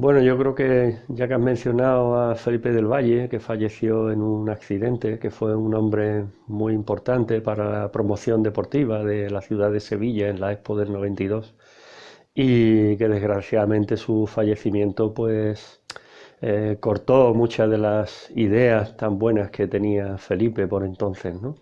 Bueno, yo creo que ya que has mencionado a Felipe del Valle, que falleció en un accidente, que fue un hombre muy importante para la promoción deportiva de la ciudad de Sevilla en la Expo del 92 y que desgraciadamente su fallecimiento pues cortó muchas de las ideas tan buenas que tenía Felipe por entonces, ¿no?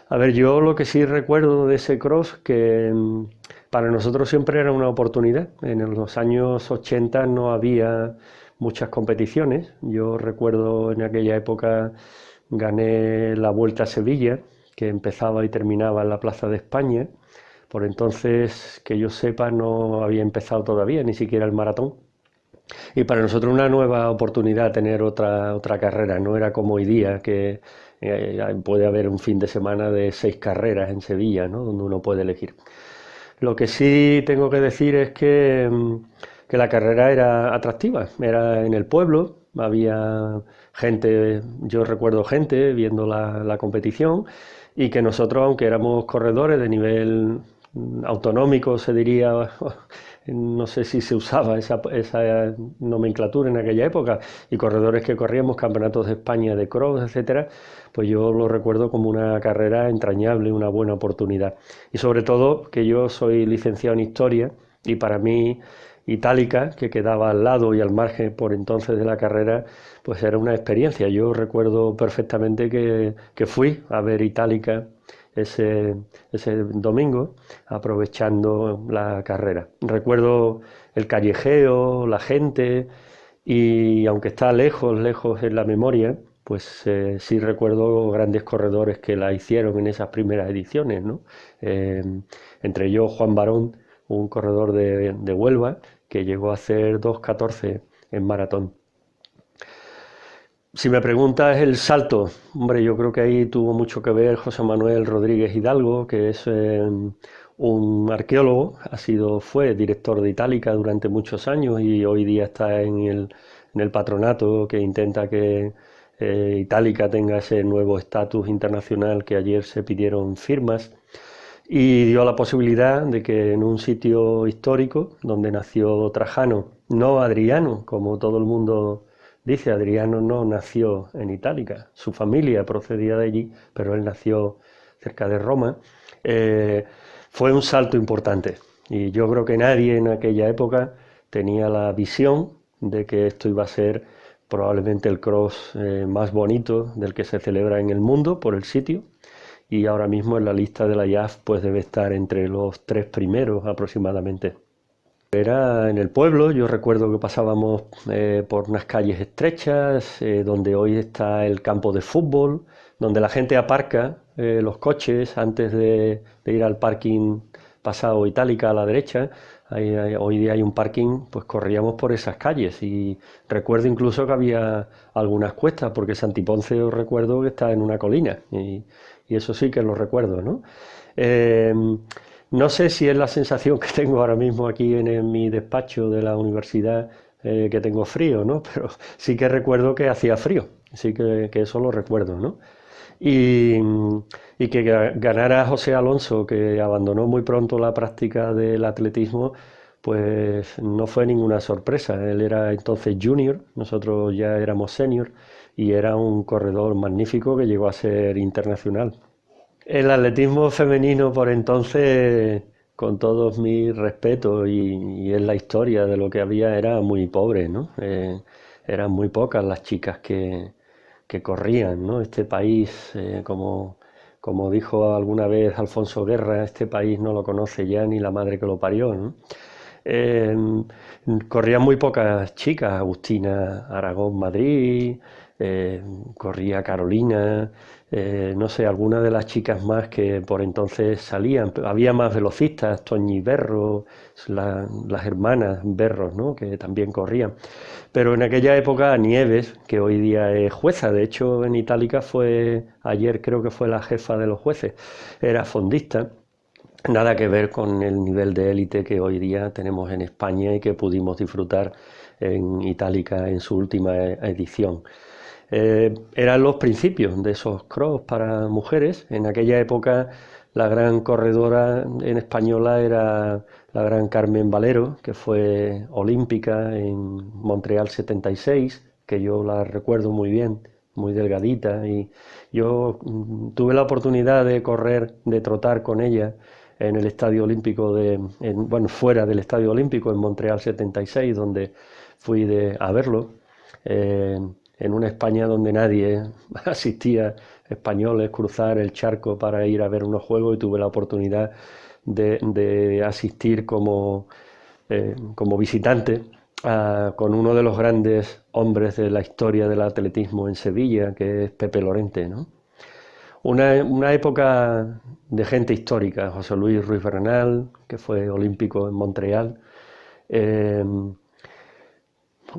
A ver, yo lo que sí recuerdo de ese cross que para nosotros siempre era una oportunidad. En los años 80 no había muchas competiciones. Yo recuerdo en aquella época gané la Vuelta a Sevilla, que empezaba y terminaba en la Plaza de España. Por entonces, que yo sepa, no había empezado todavía, ni siquiera el maratón. Y para nosotros una nueva oportunidad tener otra carrera, no era como hoy día que puede haber un fin de semana de 6 carreras en Sevilla, ¿no? Donde uno puede elegir. Lo que sí tengo que decir es que la carrera era atractiva, era en el pueblo, había gente, yo recuerdo gente viendo la competición y que nosotros, aunque éramos corredores de nivel autonómico, se diría, no sé si se usaba esa nomenclatura en aquella época, y corredores que corríamos campeonatos de España de cross, etcétera, pues yo lo recuerdo como una carrera entrañable, una buena oportunidad. Y sobre todo que yo soy licenciado en Historia y para mí Itálica, que quedaba al lado y al margen por entonces de la carrera, pues era una experiencia. Yo recuerdo perfectamente que fui a ver Itálica ese, ese domingo, aprovechando la carrera. Recuerdo el callejeo, la gente, y aunque está lejos, lejos en la memoria, pues sí recuerdo grandes corredores que la hicieron en esas primeras ediciones, ¿no? Eh, Entre ellos Juan Barón, un corredor de Huelva, que llegó a hacer 2:14 en maratón. Si me preguntas el salto, hombre, yo creo que ahí tuvo mucho que ver José Manuel Rodríguez Hidalgo, que es un arqueólogo, fue director de Itálica durante muchos años y hoy día está en el patronato que intenta que Itálica tenga ese nuevo estatus internacional que ayer se pidieron firmas y dio la posibilidad de que en un sitio histórico donde nació Trajano, no Adriano, como todo el mundo dice, Adriano no nació en Itálica, su familia procedía de allí, pero él nació cerca de Roma, eh, fue un salto importante. Y yo creo que nadie en aquella época tenía la visión de que esto iba a ser probablemente el cross más bonito del que se celebra en el mundo por el sitio y ahora mismo en la lista de la IAF pues debe estar entre los 3 primeros aproximadamente. Era en el pueblo, yo recuerdo que pasábamos por unas calles estrechas, donde hoy está el campo de fútbol, donde la gente aparca los coches antes de ir al parking pasado Itálica a la derecha. Hoy día hay un parking, pues corríamos por esas calles y recuerdo incluso que había algunas cuestas, porque Santiponce os recuerdo que está en una colina y eso sí que lo recuerdo, ¿no? Eh, no sé si es la sensación que tengo ahora mismo aquí en mi despacho de la universidad, que tengo frío, ¿no? Pero sí que recuerdo que hacía frío, sí que eso lo recuerdo, ¿no? Y, y que ganara José Alonso, que abandonó muy pronto la práctica del atletismo, pues no fue ninguna sorpresa. Él era entonces junior, nosotros ya éramos senior, y era un corredor magnífico que llegó a ser internacional. El atletismo femenino por entonces, con todos mis respetos y en la historia de lo que había, era muy pobre, ¿no? Eran muy pocas las chicas que corrían, ¿no? Este país, como dijo alguna vez Alfonso Guerra, este país no lo conoce ya ni la madre que lo parió, ¿no? Eh, Corrían muy pocas chicas, Agustina Aragón Madrid, eh, corría Carolina, no sé, algunas de las chicas más que por entonces salían. Había más velocistas, Toñi Berro, las hermanas Berros, ¿no? Que también corrían. Pero en aquella época Nieves, que hoy día es jueza, de hecho en Itálica fue, ayer creo que fue la jefa de los jueces, era fondista. Nada que ver con el nivel de élite que hoy día tenemos en España y que pudimos disfrutar en Itálica en su última edición. Eran los principios de esos cross para mujeres. En aquella época La gran corredora en española era la gran Carmen Valero, que fue olímpica en Montreal 76, que yo la recuerdo muy bien, muy delgadita, y yo tuve la oportunidad de correr, de trotar con ella en el Estadio Olímpico bueno, fuera del Estadio Olímpico en Montreal 76, donde a verlo, eh, en una España donde nadie asistía, españoles, cruzar el charco para ir a ver unos juegos, y tuve la oportunidad de asistir como visitante con uno de los grandes hombres de la historia del atletismo en Sevilla, que es Pepe Lorente, ¿no? Una época de gente histórica: José Luis Ruiz Bernal, que fue olímpico en Montreal, eh,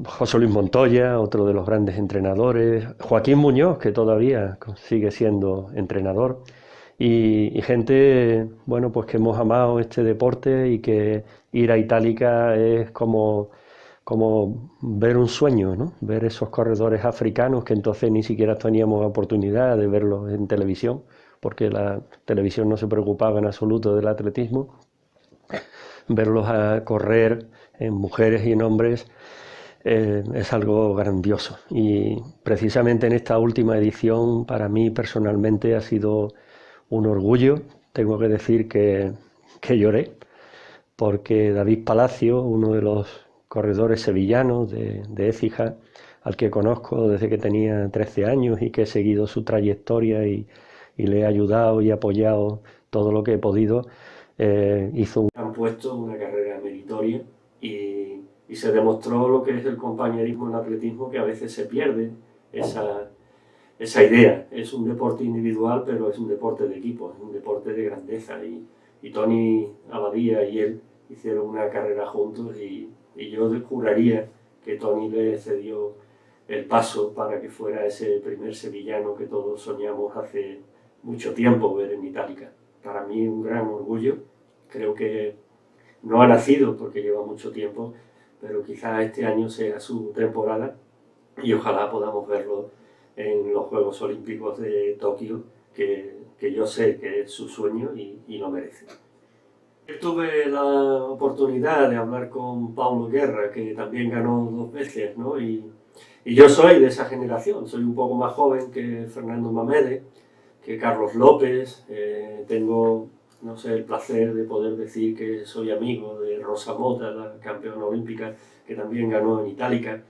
José Luis Montoya, otro de los grandes entrenadores, Joaquín Muñoz, que todavía sigue siendo entrenador, y gente, bueno, pues que hemos amado este deporte, y que ir a Itálica es como ver un sueño, ¿no? Ver esos corredores africanos que entonces ni siquiera teníamos oportunidad de verlos en televisión, porque la televisión no se preocupaba en absoluto del atletismo. Verlos a correr en mujeres y en hombres es algo grandioso, y precisamente en esta última edición para mí personalmente ha sido un orgullo. Tengo que decir que lloré, porque David Palacio, uno de los corredores sevillanos de Écija, al que conozco desde que tenía 13 años y que he seguido su trayectoria y le he ayudado y apoyado todo lo que he podido, han puesto una carrera meritoria, y se demostró lo que es el compañerismo en atletismo, que a veces se pierde esa idea. Es un deporte individual, pero es un deporte de equipo, es un deporte de grandeza, y Tony Abadía y él hicieron una carrera juntos, y yo juraría que Tony le cedió el paso para que fuera ese primer sevillano que todos soñamos hace mucho tiempo ver en Itálica. Para mí un gran orgullo. Creo que no ha nacido porque lleva mucho tiempo, pero quizás este año sea su temporada, y ojalá podamos verlo en los Juegos Olímpicos de Tokio, que yo sé que es su sueño y lo merece. Tuve la oportunidad de hablar con Paulo Guerra, que también ganó 2 veces, ¿no? Y yo soy de esa generación, soy un poco más joven que Fernando Mamede, que Carlos López. Tengo, no sé, el placer de poder decir que soy amigo de Rosa Mota, la campeona olímpica, que también ganó en Itálica.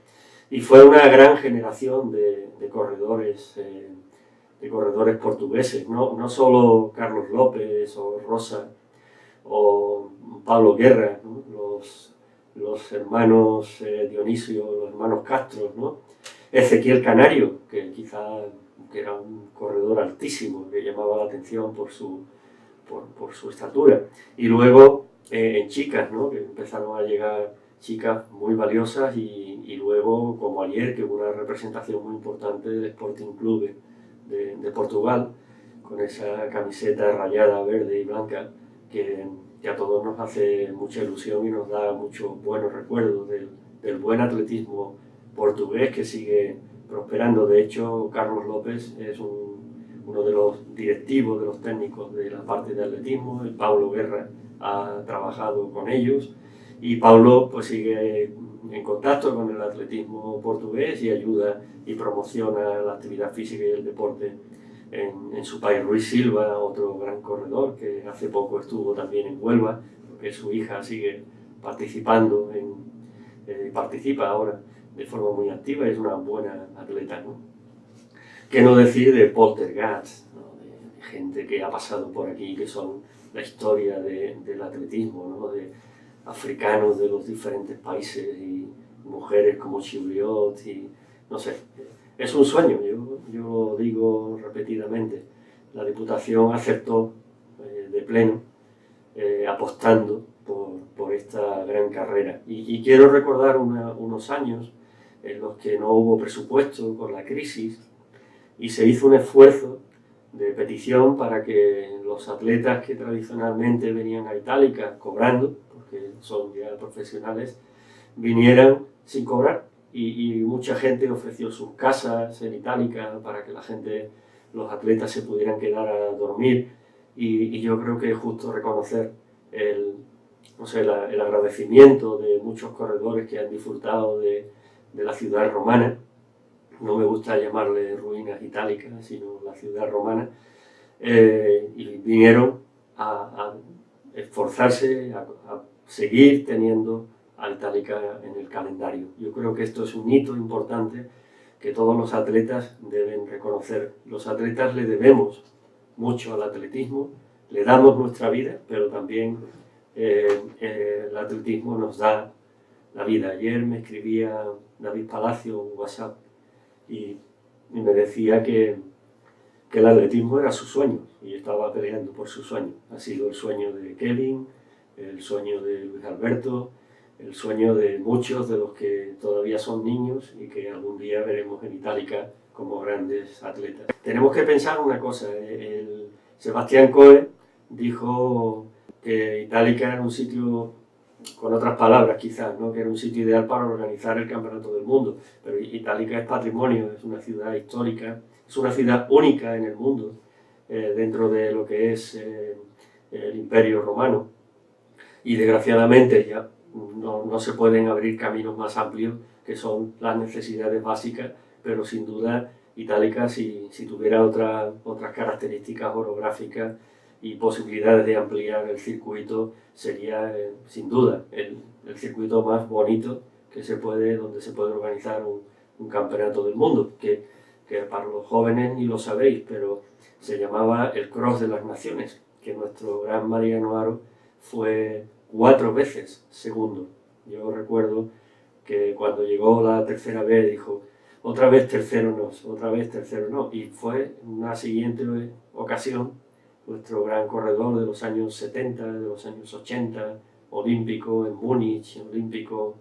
Y fue una gran generación de corredores portugueses, no solo Carlos López o Rosa o Pablo Guerra, ¿no? Los hermanos Dionisio, los hermanos Castro, ¿no? Ezequiel Canario, que era un corredor altísimo, que llamaba la atención por su estatura. Y luego en chicas, ¿no? Que empezaron a llegar chicas muy valiosas, y luego, como ayer, que hubo una representación muy importante del Sporting Club de Portugal, con esa camiseta rayada verde y blanca, que a todos nos hace mucha ilusión y nos da muchos buenos recuerdos del buen atletismo portugués, que sigue prosperando. De hecho, Carlos López es uno de los directivos, de los técnicos de la parte de atletismo. El Paulo Guerra ha trabajado con ellos, y Paulo pues sigue en contacto con el atletismo portugués y ayuda y promociona la actividad física y el deporte en su país. Luis Silva, otro gran corredor, que hace poco estuvo también en Huelva, porque su hija sigue participando, participa ahora de forma muy activa, y es una buena atleta, ¿no? ¿Qué no decir de Poltergeist, ¿no? de gente que ha pasado por aquí, que son la historia del atletismo, ¿no? De africanos de los diferentes países, y mujeres como Chiuriot, y no sé, es un sueño. Yo lo digo repetidamente. La Diputación aceptó de pleno, apostando por esta gran carrera. Y quiero recordar unos años en los que no hubo presupuesto con la crisis, y se hizo un esfuerzo de petición para que los atletas que tradicionalmente venían a Itálica cobrando, porque son ya profesionales, vinieran sin cobrar, y mucha gente ofreció sus casas en Itálica para que los atletas se pudieran quedar a dormir. y yo creo que es justo reconocer el, no sé, el agradecimiento de muchos corredores que han disfrutado de la ciudad romana. No me gusta llamarle ruinas itálicas, sino la ciudad romana, y vinieron a esforzarse, a seguir teniendo a Itálica en el calendario. Yo creo que esto es un hito importante que todos los atletas deben reconocer. Los atletas le debemos mucho al atletismo, le damos nuestra vida, pero también el atletismo nos da la vida. Ayer me escribía David Palacio en WhatsApp y me decía que el atletismo era su sueño y estaba peleando por su sueño. Ha sido el sueño de Kevin, el sueño de Luis Alberto, el sueño de muchos de los que todavía son niños y que algún día veremos en Itálica como grandes atletas. Tenemos que pensar una cosa, el Sebastián Coe dijo que Itálica era un sitio, con otras palabras quizás, ¿no? Que era un sitio ideal para organizar el Campeonato del Mundo, pero Itálica es patrimonio, es una ciudad histórica, es una ciudad única en el mundo, dentro de lo que es el Imperio Romano, y desgraciadamente ya no se pueden abrir caminos más amplios, que son las necesidades básicas, pero sin duda Itálica, si tuviera otras características orográficas y posibilidades de ampliar el circuito, sería sin duda el circuito más bonito donde se puede organizar un campeonato del mundo, que para los jóvenes ni lo sabéis, pero se llamaba el Cross de las Naciones, que nuestro gran Mariano Aro fue 4 veces segundo. Yo recuerdo que cuando llegó la tercera vez dijo, otra vez tercero no, otra vez tercero no, y fue en una siguiente ocasión nuestro gran corredor de los años 70, de los años 80, olímpico en Múnich, olímpico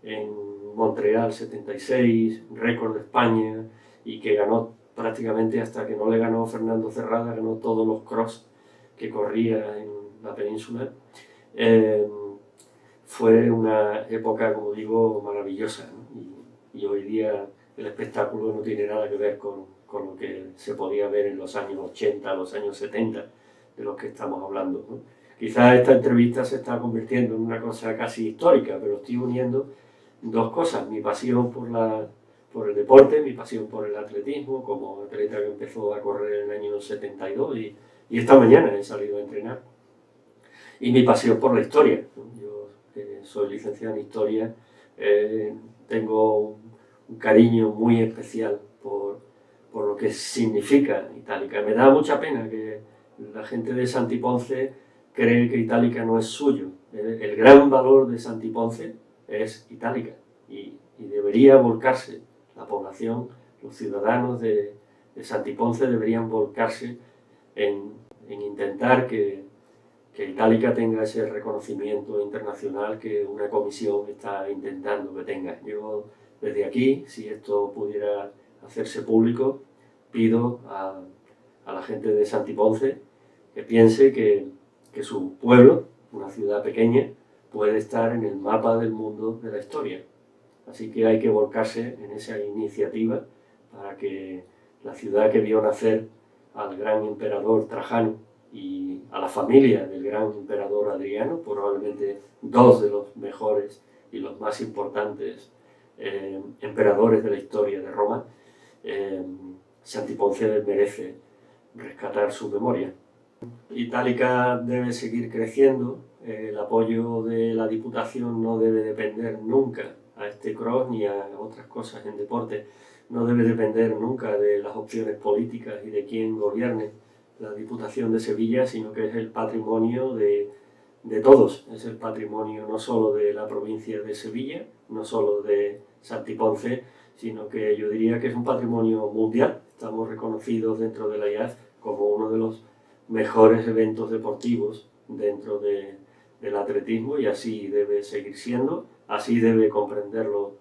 en Montreal 76, récord de España, y que ganó prácticamente hasta que no le ganó Fernando Cerrada, ganó todos los cross que corría en la península. Fue una época, como digo, maravillosa, ¿no? Y hoy día el espectáculo no tiene nada que ver con lo que se podía ver en los años 80, los años 70, de los que estamos hablando, ¿no? Quizás esta entrevista se está convirtiendo en una cosa casi histórica, pero estoy uniendo dos cosas: mi pasión por el deporte, mi pasión por el atletismo, como atleta que empezó a correr en el año 72 y esta mañana he salido a entrenar, y mi pasión por la historia. Yo soy licenciado en historia, tengo un cariño muy especial por lo que significa Itálica. Me da mucha pena que la gente de Santiponce cree que Itálica no es suyo. El gran valor de Santiponce es Itálica y debería volcarse la población, los ciudadanos de Santiponce deberían volcarse en intentar que Itálica tenga ese reconocimiento internacional que una comisión está intentando que tenga. Yo desde aquí, si esto pudiera hacerse público, pido a la gente de Santiponce que piense que su pueblo, una ciudad pequeña, puede estar en el mapa del mundo de la historia. Así que hay que volcarse en esa iniciativa para que la ciudad que vio nacer al gran emperador Trajano y a la familia del gran emperador Adriano, probablemente dos de los mejores y los más importantes emperadores de la historia de Roma, Santiponce merece rescatar su memoria. Itálica debe seguir creciendo, el apoyo de la Diputación no debe depender nunca a este cross ni a otras cosas en deporte, no debe depender nunca de las opciones políticas y de quién gobierne la Diputación de Sevilla, sino que es el patrimonio de todos, es el patrimonio no solo de la provincia de Sevilla, no solo de Santiponce, sino que yo diría que es un patrimonio mundial. Estamos reconocidos dentro de la IAF como uno de los mejores eventos deportivos dentro del atletismo, y así debe seguir siendo, así debe comprenderlo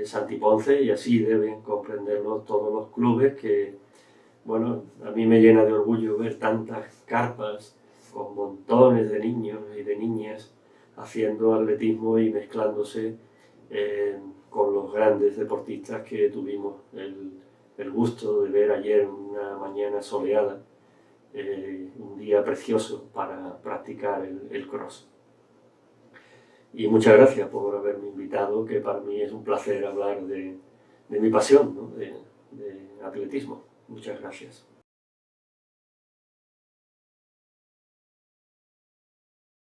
Santiponce y así deben comprenderlo todos los clubes que, bueno, a mí me llena de orgullo ver tantas carpas con montones de niños y de niñas haciendo atletismo y mezclándose con los grandes deportistas que tuvimos el gusto de ver ayer en una mañana soleada un día precioso para practicar el cross. Y muchas gracias por haberme invitado, que para mí es un placer hablar de mi pasión, ¿no? de atletismo. Muchas gracias.